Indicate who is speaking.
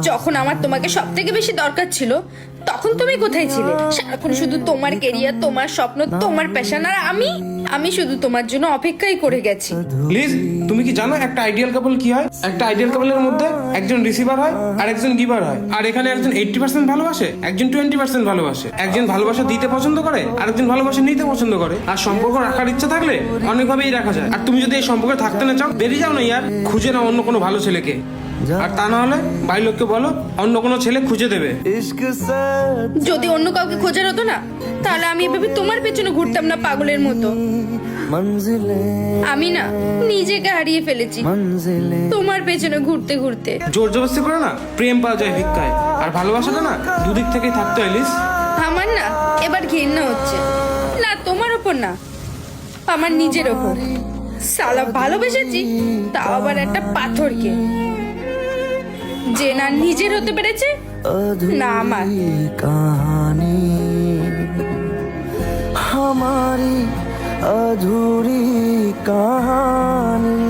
Speaker 1: যখন আমার তোমাকে সব থেকে বেশি দরকার ছিল তখন তুমি কোথায় ছিলে? সারাক্ষণ শুধু তোমার ক্যারিয়ার, তোমার স্বপ্ন, তোমার প্যাশন, আর আমি শুধু তোমার জন্য অপেক্ষাই করে গেছি।
Speaker 2: লিজ, তুমি কি জানো একটা আইডিয়াল কাপল কি হয়? একটা আইডিয়াল কাপলের মধ্যে একজন রিসিভার হয় আর একজন গিভার হয়। আর এখানে একজন 80% ভালোবাসে, একজন 20% ভালোবাসে। একজন ভালোবাসা দিতে পছন্দ করে, আরেকজন ভালোবাসা নিতে পছন্দ করে। আর সম্পর্ক রাখার ইচ্ছা থাকলে অনেকভাবেই রাখা যায়। আর তুমি যদি এই সম্পর্কে থাকতে না চাও, বেরিয়ে যাও না ইয়ার, খুঁজে নাও অন্য কোনো ভালো ছেলেকে। আর তা না হলে ভাই লোককে বলো অন্য কোনো ছেলে খুঁজে দেবে।
Speaker 1: যদি অন্য কাউকে খোঁজার হতো না, তাহলে আমি এভাবে তোমার পেছনে ঘুরতাম না পাগলের মতো। আমি না নিজেকে হারিয়ে ফেলেছি তোমার পেছনে ঘুরতে ঘুরতে।
Speaker 2: জোর জবরদস্তি করে না প্রেম পাওয়া যায় ভিক্ষায়, আর ভালোবাসাটা না দুদিক থেকেই থাকতে হয় লিজ।
Speaker 1: আমার না এবার ঘৃণা হচ্ছে, না তোমার ওপর না, আমার নিজের ওপর। সালা ভালোবেসেছি, তাও আবার একটা পাথরকে, যে না নিজের হতে পেরেছে না আমার।
Speaker 3: कहानी हमारी अधूरी कहानी।